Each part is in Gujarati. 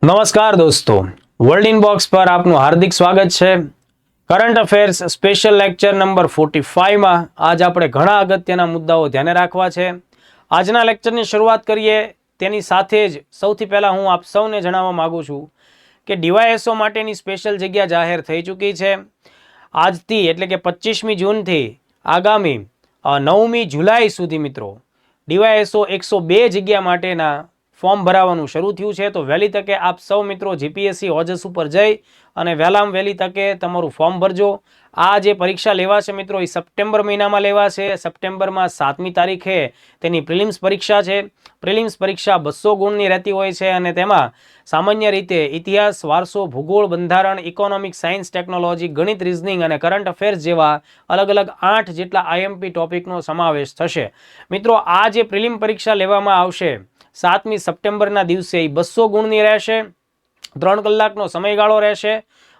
નમસ્કાર દોસ્તો, વર્લ્ડ ઇનબોક્સ પર આપનું હાર્દિક સ્વાગત છે। Current affairs special lecture number 45 માં આજ આપણે ઘણા અગત્યના મુદ્દાઓ ધ્યાને રાખવા છે। આજના લેક્ચરની શરૂઆત કરીએ તેની સાથે જ સૌથી પહેલા હું આપ સૌને જણાવવા માંગુ છું કે ડીવાયએસઓ માટેની સ્પેશિયલ જગ્યા જાહેર થઈ ચૂકી છે। આજથી એટલે કે 25મી જૂનથી આગામી 9મી જુલાઈ સુધી મિત્રો ડીવાયએસઓ 102 જગ્યા માટેના ફોર્મ ભરાવાનું શરૂ થયું છે। તો વહેલી તકે આપ સૌ મિત્રો જીપીએસસી ઓજસ ઉપર જઈ અને વહેલામાં વહેલી તકે તમારું ફોર્મ ભરજો। આ જે પરીક્ષા લેવાશે મિત્રો એ સપ્ટેમ્બર મહિનામાં લેવાશે। સપ્ટેમ્બરમાં 7મી તારીખે તેની પ્રિલિમ્સ પરીક્ષા છે। પ્રિલિમ્સ પરીક્ષા 200 ગુણની રહેતી હોય છે અને તેમાં સામાન્ય રીતે ઇતિહાસ, વારસો, ભૂગોળ, બંધારણ, ઇકોનોમિક, સાયન્સ, ટેકનોલોજી, ગણિત, રિઝનિંગ અને કરંટ અફેર્સ જેવા અલગ અલગ 8 જેટલા આઈએમપી ટોપિકનો સમાવેશ થશે। મિત્રો આ જે પ્રિલિમ પરીક્ષા લેવામાં આવશે 7મી સપ્ટેમ્બરના દિવસે 200 ગુણની રહેશે, 3 કલાકનો સમયગાળો રહેશે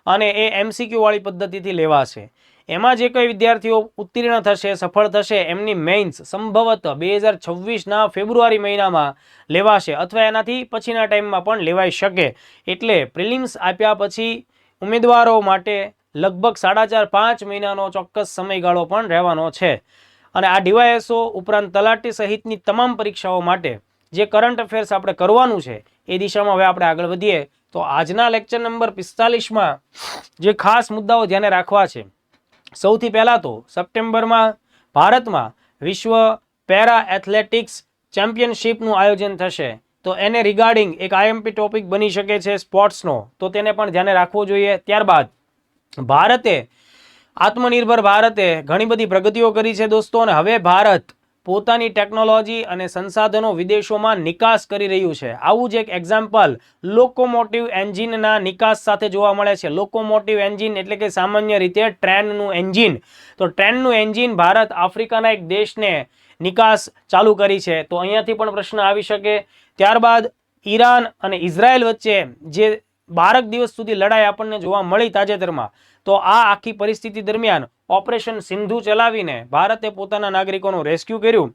અને એ એમસીક્યુ વાળી પદ્ધતિથી લેવાશે। એમાં જે કોઈ વિદ્યાર્થીઓ ઉત્તીર્ણ થશે, સફળ થશે, એમની મેઇન્સ સંભવત 2026ના ફેબ્રુઆરી મહિનામાં લેવાશે અથવા એનાથી પછીના ટાઈમમાં પણ લેવાઈ શકે। એટલે પ્રિલિમ્સ આપ્યા પછી ઉમેદવારો માટે લગભગ 4.5-5 મહિનાનો ચોક્કસ સમયગાળો પણ રહેવાનો છે। અને આ ડીવાયએસઓ ઉપરાંત તલાટી સહિતની તમામ પરીક્ષાઓ માટે જે કરંટ અફેર્સ આપણે કરવાનું છે એ દિશામાં હવે આપણે આગળ વધીએ। તો આજના લેક્ચર નંબર 45માં જે ખાસ મુદ્દાઓ ધ્યાને રાખવા છે, સૌથી પહેલાં તો સપ્ટેમ્બરમાં ભારતમાં વિશ્વ પેરા એથ્લેટિક્સ ચેમ્પિયનશિપનું આયોજન થશે। તો એને રિગાર્ડિંગ એક આઈએમપી ટોપિક બની શકે છે સ્પોર્ટ્સનો, તો તેને પણ ધ્યાને રાખવું જોઈએ। ત્યારબાદ આત્મનિર્ભર ભારતે ઘણી બધી પ્રગતિઓ કરી છે દોસ્તો, અને હવે ભારત પોતાની ટેકનોલોજી અને સંસાધનો વિદેશોમાં નિકાસ કરી રહ્યું છે। આવું જ એક એક્ઝામ્પલ લોકોમોટિવ એન્જિનના નિકાસ સાથે જોવા મળે છે। લોકોમોટિવ એન્જિન એટલે કે સામાન્ય રીતે ટ્રેનનું એન્જિન। તો ટ્રેનનું એન્જિન ભારત આફ્રિકાના એક દેશને નિકાસ ચાલુ કરી છે, તો અહીંયાથી પણ પ્રશ્ન આવી શકે। ત્યારબાદ ઈરાન અને ઇઝરાયલ વચ્ચે જે 12 દિવસ સુધી લડાઈ આપણને જોવા મળી તાજેતરમાં, તો આ આખી પરિસ્થિતિ દરમિયાન ઓપરેશન સિંધુ ચલાવીને ભારતે પોતાના નાગરિકોનું રેસ્ક્યુ કર્યું,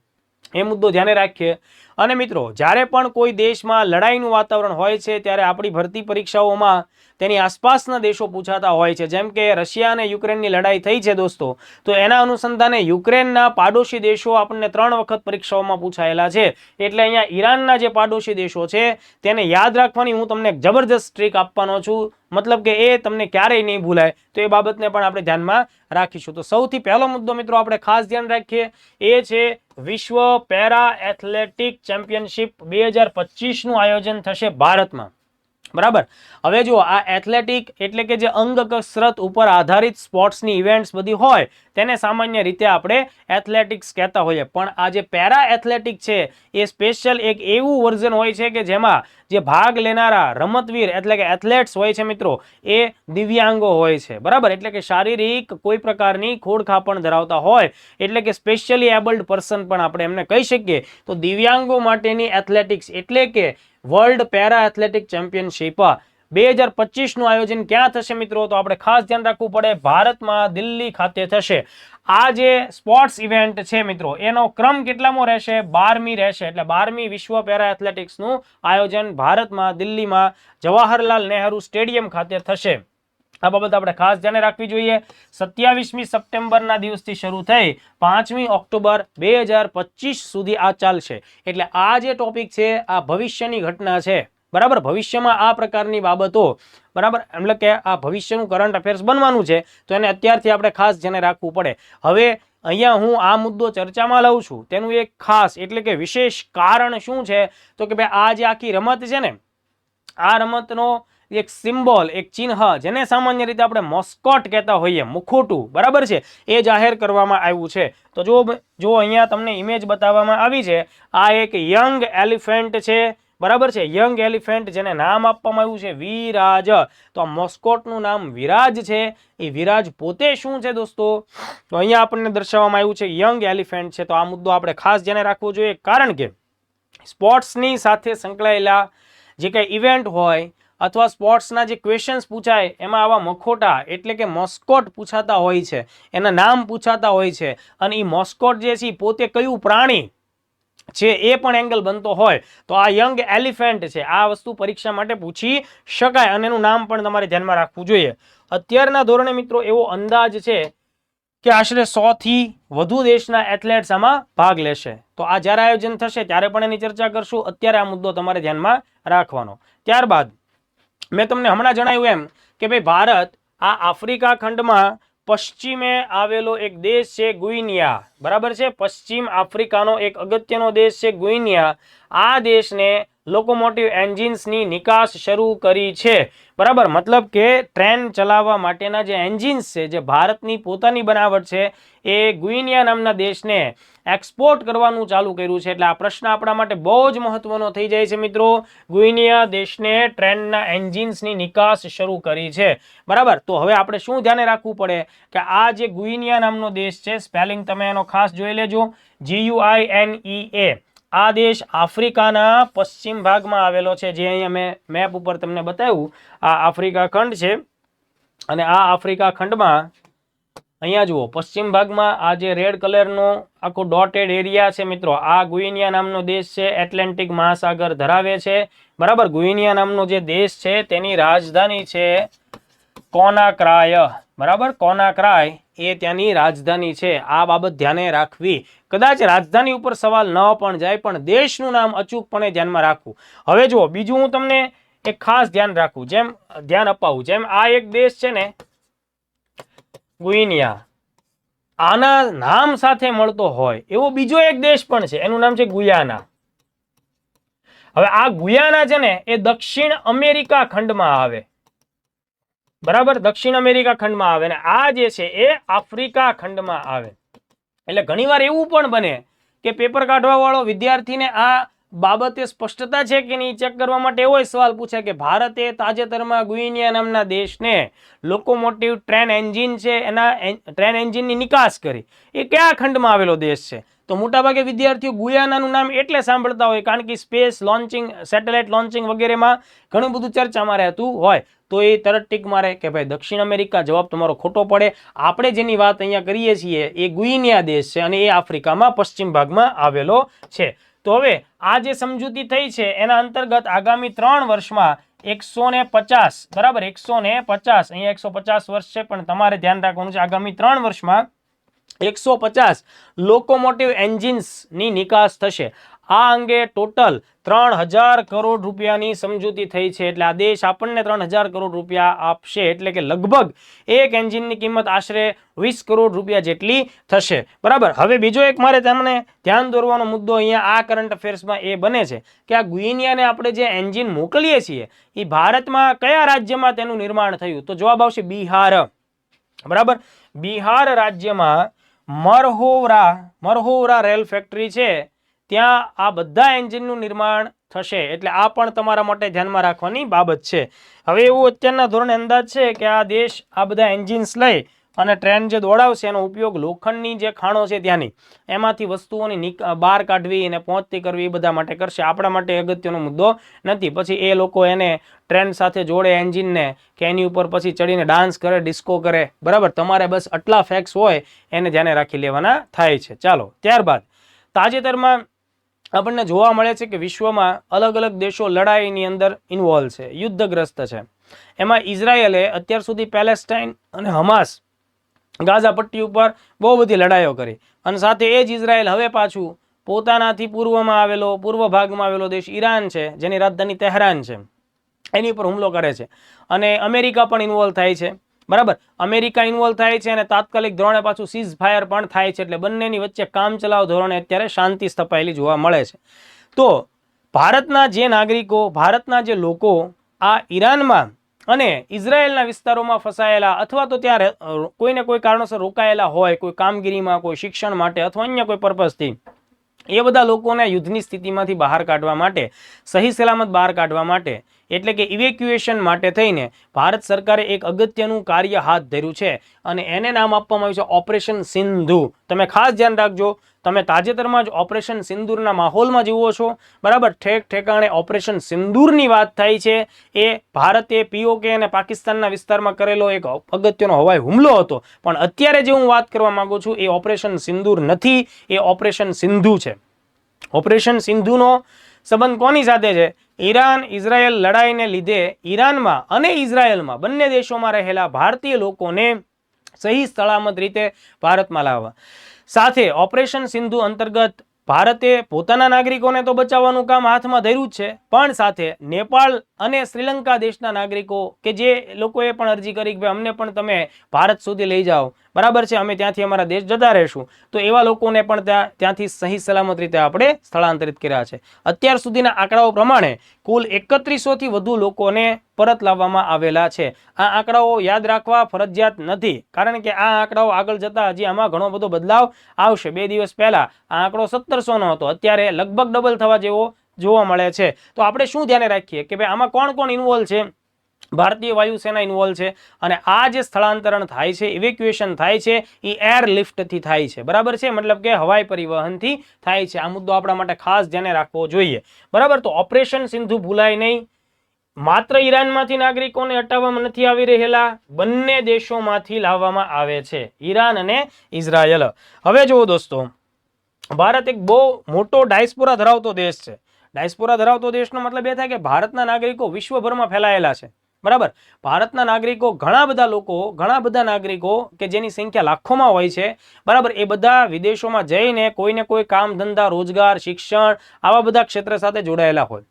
એ મુદ્દો ધ્યાને રાખીએ। અને મિત્રો જ્યારે પણ કોઈ દેશમાં લડાઈનું વાતાવરણ હોય છે ત્યારે આપણી ભરતી પરીક્ષાઓમાં તેની આસપાસના દેશો પૂછાતા હોય છે। જેમ કે રશિયા અને યુક્રેનની લડાઈ થઈ છે દોસ્તો, તો એના અનુસંધાને યુક્રેનના પાડોશી દેશો આપણને 3 વખત પરીક્ષાઓમાં પૂછાયેલા છે। એટલે અહીંયા ઈરાનના જે પાડોશી દેશો છે તેને યાદ રાખવાની હું તમને એક જબરજસ્ત ટ્રીક આપવાનો છું, મતલબ કે એ તમને ક્યારેય નહીં ભૂલાય। તો એ બાબતને પણ આપણે ધ્યાનમાં રાખીશું। તો સૌથી પહેલો મુદ્દો મિત્રો આપણે ખાસ ધ્યાન રાખીએ એ છે વિશ્વ પેરા એથ્લેટિક ચેમ્પિયનશિપ 2025નું આયોજન થશે ભારતમાં, બરાબર। હવે જો આ એથ્લેટિક એટલે કે જે અંગ કસરત ઉપર આધારિત સ્પોર્ટ્સની ઇવેન્ટ્સ બધી હોય તેને સામાન્ય રીતે આપણે એથ્લેટિક્સ કહેતા હોઈએ, પણ આ જે પેરા એથ્લેટિક છે એ સ્પેશિયલ એક એવું વર્ઝન હોય છે કે જેમાં જે ભાગ લેનારા રમતવીર એટલે કે એથ્લેટ્સ હોય છે મિત્રો એ દિવ્યાંગો હોય છે, બરાબર। એટલે કે શારીરિક કોઈ પ્રકારની ખોડખાપણ ધરાવતા હોય, એટલે કે સ્પેશિયલી એબલ્ડ પર્સન પણ આપણે એમને કહી શકીએ। તો દિવ્યાંગો માટેની એથ્લેટિક્સ એટલે કે વર્લ્ડ પેરા એથ્લેટિક ચેમ્પિયનશિપ 2025નું આયોજન ક્યાં થશે મિત્રો? તો આપણે ખાસ ધ્યાન રાખવું પડે, ભારતમાં દિલ્હી ખાતે થશે। આ જે સ્પોર્ટ્સ ઇવેન્ટ છે મિત્રો એનો ક્રમ કેટલામો રહેશે? 12મી રહેશે। એટલે 12મી વિશ્વ પેરા એથ્લેટિક્સનું આયોજન ભારતમાં દિલ્હીમાં જવાહરલાલ નહેરુ સ્ટેડિયમ ખાતે થશે। આ બાબત આપણે ખાસ ધ્યાને રાખવી જોઈએ। 27મી સપ્ટેમ્બરના દિવસથી શરૂ થઈ 5મી ઓક્ટોબર 2025 સુધી આ ચાલશે। એટલે આ જે ટોપિક છે આ ભવિષ્યની ઘટના છે, બરાબર। ભવિષ્યમાં આ પ્રકારની બાબતો, બરાબર, એટલે કે આ ભવિષ્યનું કરંટ અફેર્સ બનવાનું છે, તો એને અત્યારથી આપણે ખાસ ધ્યાને રાખવું પડે। હવે અહીંયા હું આ મુદ્દો ચર્ચામાં લઉં છું તેનું એક ખાસ એટલે કે વિશેષ કારણ શું છે? તો કે ભાઈ આ જે આખી રમત છે ને, આ રમતનો એક સિમ્બોલ, એક ચિહ્ન જેને સામાન્ય રીતે આપણે મોસ્કોટ કહેતા હોઈએ, મુખોટું, બરાબર છે, એ જાહેર કરવામાં આવ્યું છે। તો જો અહીંયા તમને ઇમેજ બતાવવામાં આવી છે, આ એક યંગ એલિફન્ટ છે, બરાબર છે, યંગ એલિફન્ટ જેને નામ આપવામાં આવ્યું છે વિરાજ। તો આ મોસ્કોટનું નામ વિરાજ છે। એ વિરાજ પોતે શું છે દોસ્તો? તો અહીંયા આપણને દર્શાવવામાં આવ્યું છે યંગ એલિફન્ટ છે। તો આ મુદ્દો આપણે ખાસ ધ્યાને રાખવો જોઈએ, કારણ કે સ્પોર્ટ્સની સાથે સંકળાયેલા જે કંઈ ઇવેન્ટ હોય અથવા સ્પોર્ટ્સના જે ક્વેશ્ચન્સ પૂછાય એમાં આવા મખોટા એટલે કે મોસ્કોટ પૂછાતા હોય છે, એના નામ પૂછાતા હોય છે। અને એ મોસ્કોટ જે છે પોતે કયું પ્રાણી છે એ પણ એંગલ બનતો હોય તો આ યંગ એલિફન્ટ છે, આ વસ્તુ પરીક્ષા માટે પૂછી શકાય અને એનું નામ પણ તમારે ધ્યાનમાં રાખવું જોઈએ. અત્યારના ધોરણે મિત્રો એવો અંદાજ છે કે આશરે 100 થી વધુ દેશના એથ્લેટ્સ આમાં ભાગ લેશે. તો આ જ્યારે આયોજન થશે ત્યારે પણ એની ચર્ચા કરશું. અત્યારે આ મુદ્દો તમારે ધ્યાનમાં રાખવાનો. ત્યારબાદ મેં તમને હમણાં જણાવ્યું એમ કે ભાઈ ભારત આ આફ્રિકા ખંડમાં પશ્ચિમે આવેલો એક દેશ છે ગુઇનિયા, બરાબર છે. પશ્ચિમ આફ્રિકાનો એક અગત્યનો દેશ છે ગુઇનિયા. આ દેશને લોકોમોટિવ એન્જિન્સની નિકાસ શરૂ કરી છે, બરાબર. મતલબ કે ટ્રેન ચલાવવા માટેના જે એન્જિન્સ છે, જે ભારતની પોતાની બનાવટ છે, એ ગુઇનિયા નામના દેશને એક્સપોર્ટ કરવાનું ચાલુ કર્યું છે. એટલે આ પ્રશ્ન આપણા માટે બહુ જ મહત્વનો થઈ જાય છે મિત્રો. ગુઇનિયા દેશને ટ્રેનના એન્જિન્સની નિકાસ શરૂ કરી છે, બરાબર. તો હવે આપણે શું ધ્યાને રાખવું પડે કે આ જે ગુઇનિયા નામનો દેશ છે, સ્પેલિંગ તમે એનો ખાસ જોઈ લેજો, GUINEA. આ દેશ આફ્રિકાના પશ્ચિમ ભાગમાં આવેલો છે, જે અહીંયા મેં મેપ ઉપર તમને બતાવ્યું. આ આફ્રિકા ખંડ છે અને આ આફ્રિકા ખંડમાં અહીંયા જુઓ પશ્ચિમ ભાગમાં આ જે રેડ કલરનો આખો ડોટેડ એરિયા છે મિત્રો, આ ગુઇનિયા નામનો દેશ છે, એટલાન્ટિક મહાસાગર ધરાવે છે, બરાબર. ગુઇનિયા નામનો જે દેશ છે તેની રાજધાની છે કોનાક્રાય, બરાબર. કોનાક્રાય એ ત્યાંની રાજધાની છે. આ બાબત ધ્યાને રાખવી. કદાચ રાજધાની ઉપર સવાલ ન પણ જાય, પણ દેશનું નામ અચૂકપણે ધ્યાનમાં રાખવું. હવે જુઓ બીજું હું તમને એક ખાસ ધ્યાન રાખવું, જેમ ધ્યાન અપાવું, જેમ આ એક દેશ છે ને ગુઇનિયા, આના નામ સાથે મળતો હોય એવો બીજો એક દેશ પણ છે, એનું નામ છે ગુયાના. હવે આ ગુયાના છે ને એ દક્ષિણ અમેરિકા ખંડમાં આવે, બરાબર. દક્ષિણ અમેરિકા ખંડમાં આવે ને આ જે છે એ આફ્રિકા ખંડમાં આવે. એટલે ઘણીવાર એવું પણ બને કે પેપર કાઢવા વાળો વિદ્યાર્થીને આ બાબતે સ્પષ્ટતા છે કે નહીં ચેક કરવા માટે એવો સવાલ પૂછે કે ભારતે તાજેતરમાં ગુઇનિયા નામના દેશને લોકોમોટિવ ટ્રેન એન્જિન છે એના ટ્રેન એન્જિનની નિકાસ કરી. એ કયા ખંડમાં આવેલો દેશ છે? તો મોટાભાગે વિદ્યાર્થીઓ ગુયાનાનું નામ એટલે સાંભળતા હોય કારણ કે સ્પેસ લોન્ચિંગ, સેટેલાઇટ લોન્ચિંગ વગેરેમાં ઘણું બધું ચર્ચામાં રહેતું હોય, તો એ તરત ટીક મારે કે ભાઈ દક્ષિણ અમેરિકા. જવાબ તમારો ખોટો પડે. આપણે જેની વાત અહીંયા કરીએ છીએ એ ગુઇનિયા દેશ છે અને એ આફ્રિકામાં પશ્ચિમ ભાગમાં આવેલો છે. તો હવે આ જે સમજૂતી થઈ છે એના અંતર્ગત આગામી 3 વર્ષમાં 150, બરાબર, 150, અહીંયા 150 વર્ષ છે પણ તમારે ધ્યાન રાખવાનું છે, આગામી 3 વર્ષમાં 150 લોકોમોટિવ એન્જિન્સની નિકાસ થશે. આ અંગે ટોટલ 3000 કરોડ રૂપિયાની સમજૂતી થઈ છે. એટલે આ દેશ આપણને 3000 કરોડ રૂપિયા આપશે, એટલે કે લગભગ એક એન્જિનની કિંમત આશરે 20 કરોડ રૂપિયા જેટલી થશે, બરાબર. હવે બીજો એક મારે તમને ધ્યાન દોરવાનો મુદ્દો અહીંયા આ કરંટ અફેર્સમાં એ બને છે કે આ ગુઇનિયાને આપણે જે એન્જિન મોકલીએ છીએ એ ભારતમાં કયા રાજ્યમાં તેનું નિર્માણ થયું? તો જવાબ આવશે બિહાર, બરાબર. બિહાર રાજ્યમાં મરહોવરા રેલ ફેક્ટરી છે, ત્યાં આ બધા એન્જિનનું નિર્માણ થશે. એટલે આ પણ તમારા માટે ધ્યાનમાં રાખવાની બાબત છે. હવે એવું અત્યારના ધોરણે અંદાજ છે કે આ દેશ આ બધા એન્જિન્સ લઈ અને ટ્રેન જે દોડાવશે એનો ઉપયોગ લોખંડની જે ખાણો છે ત્યાંની એમાંથી વસ્તુઓની બહાર કાઢવી અને પહોંચતી કરવી એ બધા માટે કરશે. આપણા માટે અગત્યનો મુદ્દો નથી. પછી એ લોકો એને ટ્રેન સાથે જોડે એન્જિનને કે એની ઉપર પછી ચડીને ડાન્સ કરે, ડિસ્કો કરે, બરાબર. તમારે બસ આટલા ફેક્ટ્સ હોય એને ધ્યાને રાખી લેવાના થાય છે. ચાલો ત્યારબાદ તાજેતરમાં આપણને જોવા મળે છે કે વિશ્વમાં અલગ અલગ દેશો લડાઈની અંદર ઇન્વોલ્વ છે, યુદ્ધગ્રસ્ત છે. એમાં ઇઝરાયલે અત્યાર સુધી પેલેસ્ટાઇન અને હમાસ ગાઝા પટ્ટી ઉપર બહુ બધી લડાઈઓ કરી અને સાથે એ જ ઇઝરાયલ હવે પાછું પોતાનાથી પૂર્વ ભાગમાં આવેલો દેશ ઈરાન છે, જેની રાજધાની તહેરાન છે, એની ઉપર હુમલો કરે છે. અને અમેરિકા પણ ઇન્વોલ્વ થાય છે, બરાબર. અમેરિકા ઇન્વોલ્વ થાય છે અને તાત્કાલિક ધોરણે પાછું સીઝ ફાયર પણ થાય છે. એટલે બંનેની વચ્ચે કામચલાઉ ધોરણે અત્યારે શાંતિ સ્થપાયેલી જોવા મળે છે. તો ભારતના જે નાગરિકો, ભારતના જે લોકો આ ઈરાનમાં અને ઇઝરાયેલના વિસ્તારોમાં ફસાયેલા અથવા તો ત્યાં કોઈને કોઈ કારણોસર રોકાયેલા હોય, કોઈ કામગીરીમાં, કોઈ શિક્ષણ માટે અથવા અન્ય કોઈ પર્પઝથી, એ બધા લોકોને યુદ્ધની સ્થિતિમાંથી બહાર કાઢવા માટે, સહી સલામત બહાર કાઢવા માટે, એટલે કે ઇવેક્યુએશન માટે થઈને ભારત સરકારે એક અગત્યનું કાર્ય હાથ ધર્યું છે અને એને નામ આપવામાં આવ્યું છે ઓપરેશન સિંધુ. તમે ખાસ ધ્યાન રાખજો, તમે તાજેતરમાં જ ઓપરેશન સિંદૂરના માહોલમાં જીવો છો, બરાબર. ઠેક ઠેકાણે ઓપરેશન સિંદૂરની વાત થાય છે. એ ભારતે POK અને પાકિસ્તાનના વિસ્તારમાં કરેલો એક અગત્યનો હવાઈ હુમલો હતો, પણ અત્યારે જે હું વાત કરવા માંગુ છું એ ઓપરેશન સિંદૂર નથી, એ ઓપરેશન સિંધુ છે. ઓપરેશન સિંધુનો સંબંધ કોની સાથે છે? ઈરાન ઇઝરાયલ લડાઈને લીધે ઈરાનમાં અને ઇઝરાયલમાં બંને દેશોમાં રહેલા ભારતીય લોકોને સહી સલામત રીતે ભારતમાં લાવવા. સાથે ઓપરેશન સિંધુ અંતર્ગત ભારતે પોતાના નાગરિકોને તો બચાવવાનું કામ હાથમાં ધર્યું જ છે, પણ સાથે નેપાળ અને શ્રીલંકા દેશના નાગરિકો કે જે લોકોએ પણ અરજી કરી કે અમને પણ તમે ભારત સુધી લઈ જાઓ, બરાબર છે, અમે ત્યાંથી અમારા દેશ જતા રહેશું, તો એવા લોકોને પણ ત્યાંથી સહી સલામત રીતે આપણે સ્થળાંતરિત કર્યા છે. અત્યાર સુધીના આંકડાઓ પ્રમાણે કુલ 3100 થી વધુ લોકોને પરત લાવવામાં આવેલા છે. આ આંકડાઓ યાદ રાખવા ફરજિયાત નથી, કારણ કે આ આંકડાઓ આગળ જતા હજી આમાં ઘણો બધો બદલાવ આવશે. 2 દિવસ પહેલા આ આંકડો 1700 નો હતો, અત્યારે લગભગ ડબલ થવા જેવો જોવા મળે છે. તો આપણે શું ધ્યાને રાખીએ કે ભાઈ આમાં કોણ કોણ ઇન્વોલ્વ છે? ભારતીય વાયુસેના ઇન્વોલ્વ છે, અને આ જે સ્થળાંતરણ થાય છે, ઇવેક્યુએશન થાય છે, એ એરલિફ્ટથી થાય છે, બરાબર છે, મતલબ કે હવાઈ પરિવહનથી થાય છે. આ મુદ્દો આપણા માટે ખાસ ધ્યાને રાખવો જોઈએ, બરાબર. તો ઓપરેશન સિંધુ ભૂલાય નહીં. માત્ર ઈરાનમાંથી નાગરિકોને હટાવવામાં નથી આવી રહેલા, બંને દેશોમાંથી લાવવામાં આવે છે, ઈરાન અને ઇઝરાયલ. હવે જુઓ દોસ્તો, ભારત એક બહુ મોટો ડાયસ્પોરા ધરાવતો દેશ છે. ડાયસ્પોરા ધરાવતો દેશનો મતલબ એ થાય કે ભારતના નાગરિકો વિશ્વભરમાં ફેલાયેલા છે, બરાબર. ભારતના નાગરિકો ઘણા બધા નાગરિકો કે જેની સંખ્યા લાખોમાં હોય છે, બરાબર, એ બધા વિદેશોમાં જઈને કોઈને કોઈ કામ ધંધા રોજગાર શિક્ષણ આવા બધા ક્ષેત્ર સાથે જોડાયેલા હોય.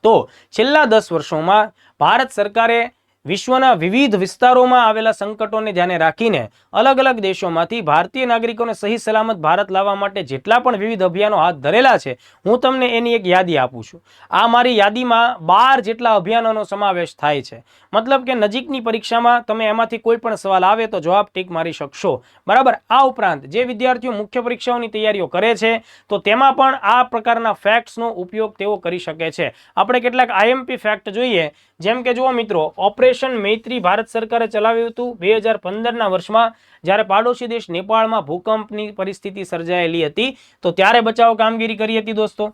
તો છેલ્લા 10 વર્ષોમાં ભારત સરકારે વિશ્વના વિવિધ વિસ્તારોમાં આવેલા સંકટોને ધ્યાને રાખીને અલગ અલગ દેશોમાંથી ભારતીય નાગરિકોને સહી સલામત ભારત લાવવા માટે જેટલા પણ વિવિધ અભિયાનો હાથ ધરેલા છે, હું તમને એની એક યાદી આપું છું. આ મારી યાદીમાં 12 જેટલા અભિયાનોનો સમાવેશ થાય છે. મતલબ કે નજીકની પરીક્ષામાં તમે એમાંથી કોઈ પણ સવાલ આવે તો જવાબ ટીક મારી શકશો, બરાબર. આ ઉપરાંત જે વિદ્યાર્થીઓ મુખ્ય પરીક્ષાઓની તૈયારીઓ કરે છે તો તેમાં પણ આ પ્રકારના ફેક્ટ્સનો ઉપયોગ તેઓ કરી શકે છે. આપણે કેટલાક આઈએમપી ફેક્ટ જોઈએ, જેમ કે જુઓ મિત્રો, ઓપરેશન મૈત્રી ભારત સરકારે ચલાવ્યું હતું 2015ના વર્ષમાં, જ્યારે પાડોશી દેશ નેપાળમાં ભૂકંપની પરિસ્થિતિ સર્જાયેલી હતી તો ત્યારે બચાવ કામગીરી કરી હતી દોસ્તો.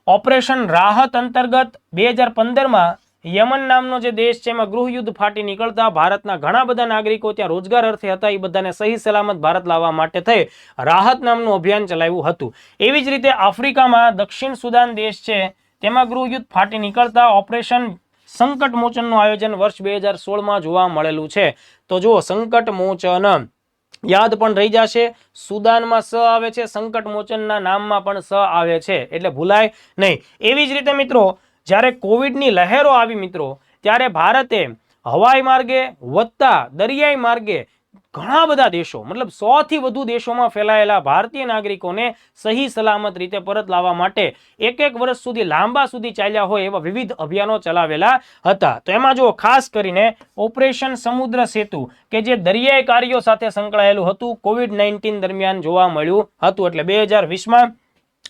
ઓપરેશન રાહત અંતર્ગત 2015માં યમન નામનો જે દેશ છે એમાં ગૃહયુદ્ધ ફાટી નીકળતા ભારતના ઘણા બધા નાગરિકો ત્યાં રોજગાર અર્થે હતા, એ બધાને સહી સલામત ભારત લાવવા માટે થઈ રાહત નામનું અભિયાન ચલાવ્યું હતું. એવી જ રીતે આફ્રિકામાં દક્ષિણ સુદાન દેશ છે તેમાં ગૃહયુદ્ધ ફાટી નીકળતા ઓપરેશન સંકટ મોચનનું આયોજન વર્ષ 2016માં જોવા મળેલું છે. તો જુઓ, સંકટ મોચન યાદ પણ રહી જશે, સુદાનમાં સ આવે છે, સંકટ મોચનના નામમાં પણ સ આવે છે, એટલે ભૂલાય નહીં. એવી જ રીતે મિત્રો, જ્યારે કોવિડની લહેરો આવી મિત્રો, ત્યારે ભારતે હવાઈ માર્ગે વત્તા દરિયાઈ માર્ગે ઘણા બધા દેશો, મતલબ 100 થી વધુ દેશોમાં ફેલાયેલા ભારતીય નાગરિકોને સહી સલામત રીતે પરત લાવવા માટે 1 વર્ષ સુધી લાંબા સુધી ચાલ્યા હોય એવા વિવિધ અભિયાનો ચલાવેલા હતા. તો એમાં જો ખાસ કરીને ઓપરેશન સમુદ્ર સેતુ કે જે દરિયાઈ કાર્યો સાથે સંકળાયેલું હતું, COVID-19 દરમિયાન જોવા મળ્યું હતું, એટલે 2020માં.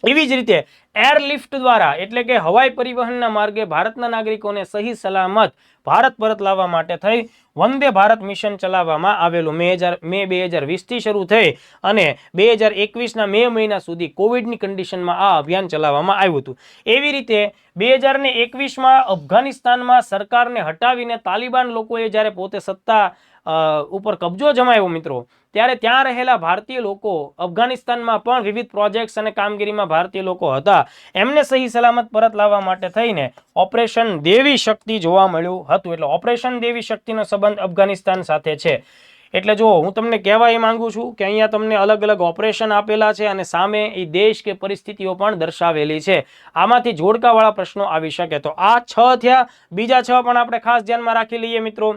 એવી જ રીતે એરલિફ્ટ દ્વારા, એટલે કે હવાઈ પરિવહનના માર્ગે ભારતના નાગરિકોને સહી સલામત ભારત પરત લાવવા માટે થઈ વંદે ભારત મિશન ચલાવવામાં આવેલું. મે 2020થી શરૂ થઈ અને 2021ના મે મહિના સુધી કોવિડની કન્ડિશનમાં આ અભિયાન ચલાવવામાં આવ્યું હતું. એવી રીતે 2021માં અફઘાનિસ્તાનમાં સરકારને હટાવીને તાલિબાન લોકોએ જ્યારે પોતે સત્તા ઉપર કબજો જમાવ્યો મિત્રો, ત્યારે ત્યાં રહેલા ભારતીય લોકો અફઘાનિસ્તાનમાં પણ વિવિધ પ્રોજેક્ટ્સ અને કામગીરીમાં ભારતીય લોકો હતા, એમને સહી સલામત પરત લાવવા માટે થઈને ઓપરેશન દેવી શક્તિ જોવા મળ્યું હતું. એટલે ઓપરેશન દેવી શક્તિનો સંબંધ અફઘાનિસ્તાન સાથે છે. એટલે જો હું તમને કહેવા એ માંગુ છું કે અહીંયા તમને અલગ અલગ ઓપરેશન આપેલા છે અને સામે એ દેશ કે પરિસ્થિતિઓ પણ દર્શાવેલી છે. આમાંથી જોડકાવાળા પ્રશ્નો આવી શકે. તો આ 6 થયા, બીજા 6 પણ આપણે ખાસ ધ્યાનમાં રાખી લઈએ મિત્રો.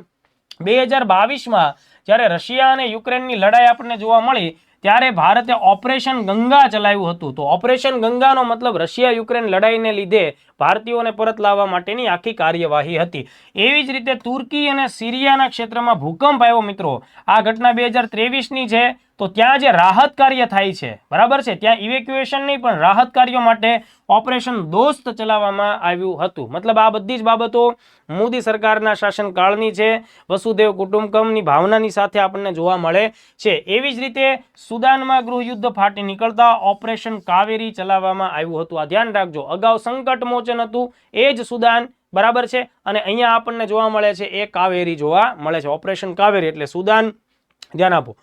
2022માં જ્યારે રશિયા અને યુક્રેનની લડાઈ આપણને જોવા મળી ત્યારે ભારતે ઓપરેશન ગંગા ચલાવ્યું હતું. તો ઓપરેશન ગંગાનો મતલબ રશિયા યુક્રેન લડાઈને લીધે ભારતીયોને પરત લાવવા માટેની આખી કાર્યવાહી હતી. એવી જ રીતે તુર્કી અને સિરિયાના ક્ષેત્રમાં ભૂકંપ આવ્યો મિત્રો. આ ઘટના 2023ની છે. તો ત્યાં જે રાહત કાર્ય થાય છે, બરાબર છે, ત્યાં ઇવેક્યુએશન નહીં પણ રાહત કાર્યો માટે ઓપરેશન દોસ્ત ચલાવવામાં આવ્યું હતું. મતલબ આ બધી જ બાબતો મોદી સરકારના શાસનકાળની છે, વસુદેવ કુટુંબકમની ભાવનાની સાથે આપણને જોવા મળે છે. એવી જ રીતે સુદાનમાં ગૃહયુદ્ધ ફાટી નીકળતા ઓપરેશન કાવેરી ચલાવવામાં આવ્યું હતું. આ ધ્યાન રાખજો, અગાઉ સંકટ મોચન હતું એ જ સુદાન, બરાબર છે, અને અહીંયા આપણને જોવા મળે છે એ કાવેરી જોવા મળે છે. ઓપરેશન કાવેરી એટલે સુદાન, ધ્યાન આપો.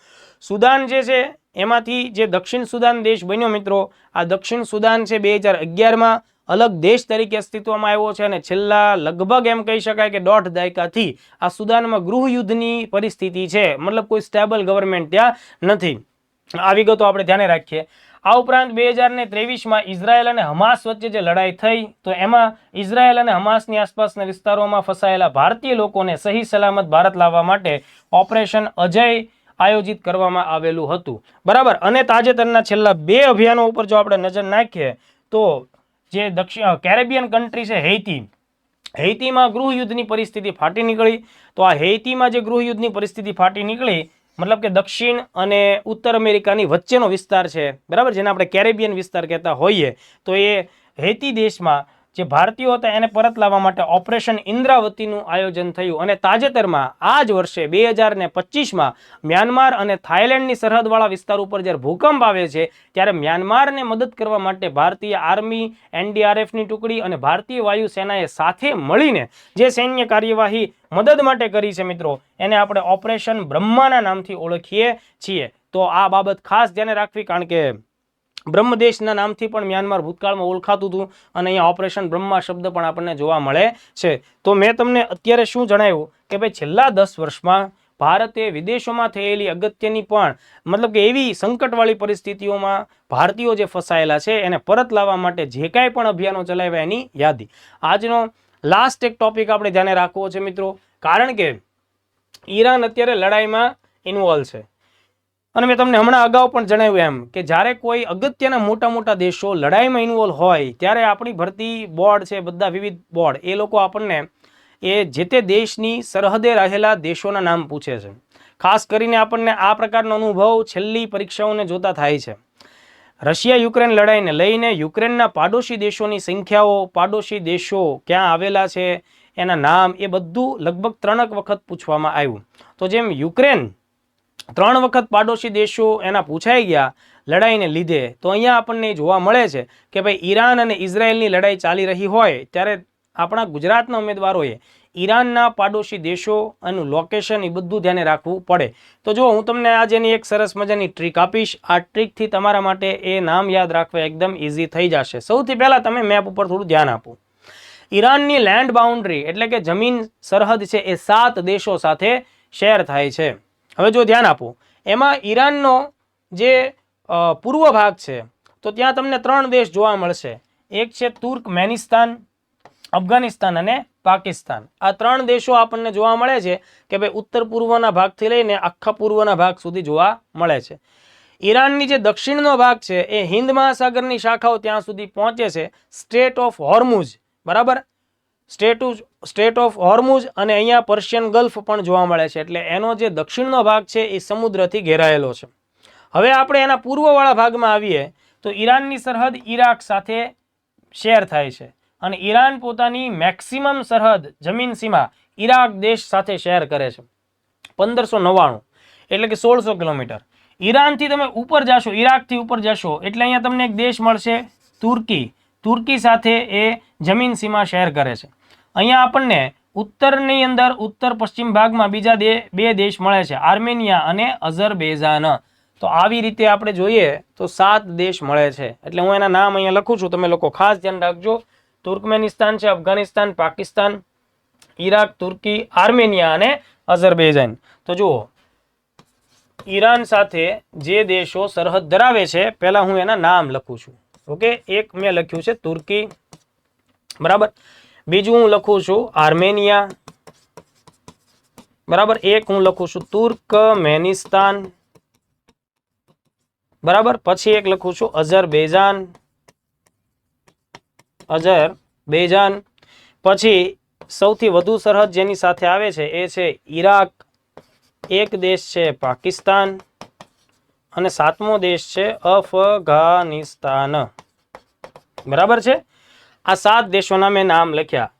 સુદાન જે છે એમાંથી જે દક્ષિણ સુદાન દેશ બન્યો મિત્રો, આ દક્ષિણ સુદાન છે 2011માં અલગ દેશ તરીકે અસ્તિત્વમાં આવ્યો છે અને છેલ્લા લગભગ એમ કહી શકાય કે 1.5 દાયકાથી આ સુદાનમાં ગૃહ યુદ્ધની પરિસ્થિતિ છે, મતલબ કોઈ સ્ટેબલ ગવર્મેન્ટ ત્યાં નથી. આ વિગતો આપણે ધ્યાને રાખીએ. આ ઉપરાંત 2023માં ઇઝરાયલ અને હમાસ વચ્ચે જે લડાઈ થઈ તો એમાં ઇઝરાયલ અને હમાસની આસપાસના વિસ્તારોમાં ફસાયેલા ભારતીય લોકોને સહી સલામત ભારત લાવવા માટે ઓપરેશન અજય આયોજિત કરવામાં આવેલું હતું. બરાબર. અને તાજેતરના છેલ્લા 2 અભિયાનો ઉપર જો આપણે નજર નાખીએ તો જે કેરેબિયન કન્ટ્રી છે હૈતીમાં ગૃહ યુદ્ધની પરિસ્થિતિ ફાટી નીકળી. તો આ હૈતીમાં જે ગૃહ યુદ્ધની પરિસ્થિતિ ફાટી નીકળી, મતલબ કે દક્ષિણ અને ઉત્તર અમેરિકાની વચ્ચેનો વિસ્તાર છે, બરાબર, જેને આપણે કેરેબિયન વિસ્તાર કહેતા હોઈએ, તો એ હૈતી દેશમાં જે ભારતીયો હતા એને પરત લાવવા માટે ઓપરેશન ઇન્દ્રાવતીનું આયોજન થયું. અને તાજેતરમાં આ જ વર્ષે 2025માં મ્યાનમાર અને થાઇલેન્ડની સરહદવાળા વિસ્તાર ઉપર જ્યારે ભૂકંપ આવે છે ત્યારે મ્યાનમારને મદદ કરવા માટે ભારતીય આર્મી, NDRFની ટુકડી અને ભારતીય વાયુસેનાએ સાથે મળીને જે સૈન્ય કાર્યવાહી મદદ માટે કરી છે મિત્રો, એને આપણે ઓપરેશન બ્રહ્માના નામથી ઓળખીએ છીએ. તો આ બાબત ખાસ ધ્યાને રાખવી, કારણ કે બ્રહ્મદેશના નામથી પણ મ્યાનમાર ભૂતકાળમાં ઓળખાતું હતું અને અહીંયા ઓપરેશન બ્રહ્મા શબ્દ પણ આપણને જોવા મળે છે. તો મેં તમને અત્યારે શું જણાવ્યું કે ભાઈ છેલ્લા 10 વર્ષમાં ભારતે વિદેશોમાં થયેલી અગત્યની પણ મતલબ કે એવી સંકટવાળી પરિસ્થિતિઓમાં ભારતીયો જે ફસાયેલા છે એને પરત લાવવા માટે જે કાંઈ પણ અભિયાનો ચલાવ્યા એની યાદી. આજનો લાસ્ટ એક ટોપિક આપણે ધ્યાને રાખવો છે મિત્રો, કારણ કે ઈરાન અત્યારે લડાઈમાં ઇન્વોલ્વ છે. અને મેં તમને હમણાં અગાઉ પણ જણાવ્યું એમ કે જ્યારે કોઈ અગત્યના મોટા મોટા દેશો લડાઈમાં ઇન્વોલ્વ હોય ત્યારે આપણી ભરતી બોર્ડ છે, બધા વિવિધ બોર્ડ, એ લોકો આપણને એ જે તે દેશની સરહદે રહેલા દેશોના નામ પૂછે છે. ખાસ કરીને આપણને આ પ્રકારનો અનુભવ છેલ્લી પરીક્ષાઓને જોતા થાય છે. રશિયા યુક્રેન લડાઈને લઈને યુક્રેનના પાડોશી દેશોની સંખ્યાઓ, પાડોશી દેશો ક્યાં આવેલા છે, એના નામ, એ બધું લગભગ 3 વખત પૂછવામાં આવ્યું. તો જેમ યુક્રેન 3 વખત પાડોશી દેશો એના પૂછાઈ ગયા લડાઈને લીધે, તો અહીંયા આપણને જોવા મળે છે કે ભાઈ ઈરાન અને ઇઝરાયલની લડાઈ ચાલી રહી હોય ત્યારે આપણા ગુજરાતના ઉમેદવારોએ ઈરાનના પાડોશી દેશો એનું લોકેશન એ બધું ધ્યાને રાખવું પડે. તો જો હું તમને આજે એની એક સરસ મજાની ટ્રીક આપીશ. આ ટ્રીકથી તમારા માટે એ નામ યાદ રાખવા એકદમ ઇઝી થઈ જશે. સૌથી પહેલાં તમે મેપ ઉપર થોડું ધ્યાન આપો. ઈરાનની લેન્ડ બાઉન્ડ્રી એટલે કે જમીન સરહદ છે એ 7 દેશો સાથે શેર થાય છે. હવે જો ધ્યાન આપો, એમાં ઈરાનનો જે પૂર્વ ભાગ છે તો ત્યાં તમને 3 દેશ જોવા મળશે. એક છે તુર્કમેનિસ્તાન, અફઘાનિસ્તાન અને પાકિસ્તાન. આ 3 દેશો આપણને જોવા મળે છે કે ભાઈ ઉત્તર પૂર્વના ભાગથી લઈને આખા પૂર્વના ભાગ સુધી જોવા મળે છે. ઈરાનની જે દક્ષિણનો ભાગ છે એ હિન્દ મહાસાગરની શાખાઓ ત્યાં સુધી પહોંચે છે, સ્ટ્રેટ ઓફ હોર્મુઝ, બરાબર, સ્ટેટ ઓફ હોર્મુઝ, અને અહીંયા પર્શિયન ગલ્ફ પણ જોવા મળે છે. એટલે એનો જે દક્ષિણનો ભાગ છે એ સમુદ્રથી ઘેરાયેલો છે. હવે આપણે એના પૂર્વવાળા ભાગમાં આવીએ તો ઈરાનની સરહદ ઈરાક સાથે શેર થાય છે અને ઈરાન પોતાની મેક્સિમમ સરહદ જમીન સીમા ઈરાક દેશ સાથે શેર કરે છે 1599, એટલે કે 1600 કિલોમીટર. ઈરાનથી તમે ઉપર જશો, ઈરાકથી ઉપર જશો એટલે અહીંયા તમને એક દેશ મળશે તુર્કી. તુર્કી સાથે એ જમીન સીમા શેર કરે છે. અહીંયા આપણને ઉત્તરની અંદર ઉત્તર પશ્ચિમ ભાગમાં બીજા 2 દેશ મળે છે, આર્મેનિયા અને અઝરબૈજાન. તો આવી રીતે આપણે જોઈએ તો 7 દેશ મળે છે. એટલે હું એના નામ અહીંયા લખું છું, તમે લોકો ખાસ ધ્યાન રાખજો. તુર્કમેનિસ્તાન છે, અફઘાનિસ્તાન, પાકિસ્તાન, ઈરાક, તુર્કી, આર્મેનિયા અને અઝરબૈજાન. તો જુઓ, ઈરાન સાથે જે દેશો સરહદ ધરાવે છે પહેલા હું એના નામ લખું છું. ઓકે, એક મેં લખ્યું છે તુર્કી, બરાબર, બીજું હું લખું છું આર્મેનિયા, બરાબર, એક હું લખું છું તુર્કમેનિસ્તાન, બરાબર, પછી એક લખું છું અઝરબૈજાન, પછી સૌથી વધુ સરહદ જેની સાથે આવે છે એ છે ઈરાક, એક દેશ છે પાકિસ્તાન અને 7મો દેશ છે અફઘાનિસ્તાન, બરાબર છે. આ 7 દેશોના મેં નામ લખ્યા.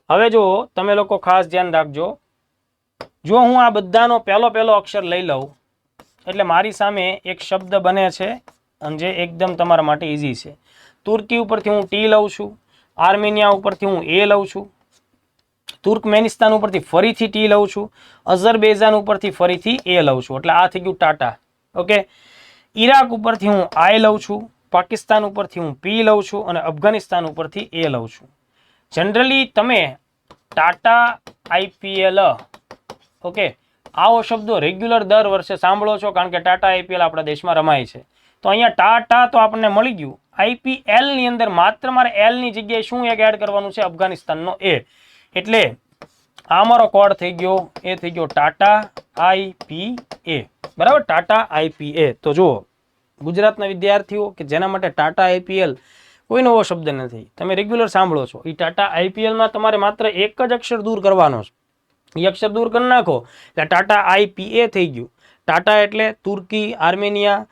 હવે જો તમે લોકો ખાસ ધ્યાન રાખજો, જો હું આ બધાનો પહેલો અક્ષર લઈ લઉં એટલે મારી સામે એક શબ્દ બને છે અને જે એકદમ તમારા માટે ઇઝી છે. તુર્કી ઉપરથી હું ટી લઉં છું, આર્મેનિયા ઉપરથી હું એ લઉં છું, તુર્કમેનિસ્તાન ઉપરથી ફરીથી ટી લઉં છું, અઝરબૈજાન ઉપરથી ફરીથી એ લઉં છું. એટલે આ થઈ ગયું ટાટા. ઓકે, ઈરાક ઉપરથી હું આઈ લઉં છું, પાકિસ્તાન ઉપરથી હું પી લઉં છું અને અફઘાનિસ્તાન ઉપરથી એ લઉં છું. જનરલી તમે ટાટા આઈપીએલ, ઓકે, આવો શબ્દો રેગ્યુલર દર વર્ષે સાંભળો છો, કારણ કે ટાટા આઈપીએલ આપણા દેશમાં રમાય છે. તો અહીંયા ટાટા તો આપણને મળી ગયું. આઈપીએલ ની અંદર માત્ર મારે એલ ની જગ્યાએ શું એક એડ કરવાનું છે? અફઘાનિસ્તાનનો એ. એટલે આ મારો કોડ થઈ ગયો, એ થઈ ગયો ટાટા આઈપીએ. બરાબર, ટાટા આઈપીએ. તો જુઓ, ગુજરાતના વિદ્યાર્થીઓ કે જેના માટે ટાટા આઈપીએલ કોઈ નવો શબ્દ નથી, તમે રેગ્યુલર સાંભળો છો, એ ટાટા આઈપીએલમાં તમારે માત્ર એક જ અક્ષર દૂર કરવાનો છે. એ અક્ષર દૂર કરી નાખો એટલે ટાટા આઈપીએ થઈ ગયું. ટાટા એટલે Turkey, Armenia,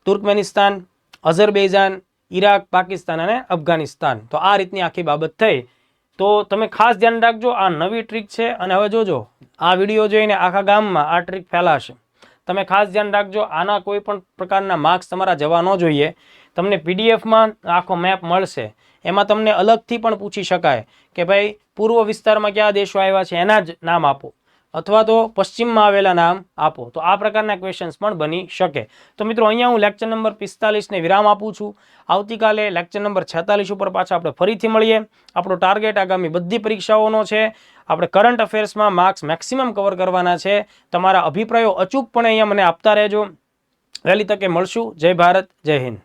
Turkmenistan, Azerbaijan, Iraq, Pakistan અને અફઘાનિસ્તાન. તો આ રીતની આખી બાબત થઈ. તો તમે ખાસ ધ્યાન રાખજો, આ નવી ટ્રીક છે અને હવે જોજો આ વિડીયો જોઈને આખા ગામમાં આ ટ્રીક ફેલાશે. તમે ખાસ ધ્યાન રાખજો, આના કોઈ પણ પ્રકારના માર્ક્સ તમારા જવા ન જોઈએ. તમને પીડીએફમાં આખો મેપ મળશે, એમાં તમને અલગથી પણ પૂછી શકાય કે ભાઈ પૂર્વ વિસ્તારમાં કયા દેશો આવ્યા છે એના જ નામ આપો, અથવા તો પશ્ચિમમાં આવેલા નામ આપો. તો આ પ્રકારના ક્વેશ્ચન્સ પણ બની શકે. તો મિત્રો, અહીંયા હું લેક્ચર નંબર 45 ને વિરામ આપું છું. આવતીકાલે લેક્ચર નંબર 46 ઉપર પાછા આપણે ફરીથી મળીએ. આપણો ટાર્ગેટ આગામી બધી પરીક્ષાઓનો છે, આપણે કરંટ અફેર્સમાં માર્ક્સ મેક્સિમમ કવર કરવાના છે. તમારા અભિપ્રાયો અચૂકપણે અહીંયા મને આપતા રહેજો. વહેલી તકે મળશું. જય ભારત, જય હિન્દ.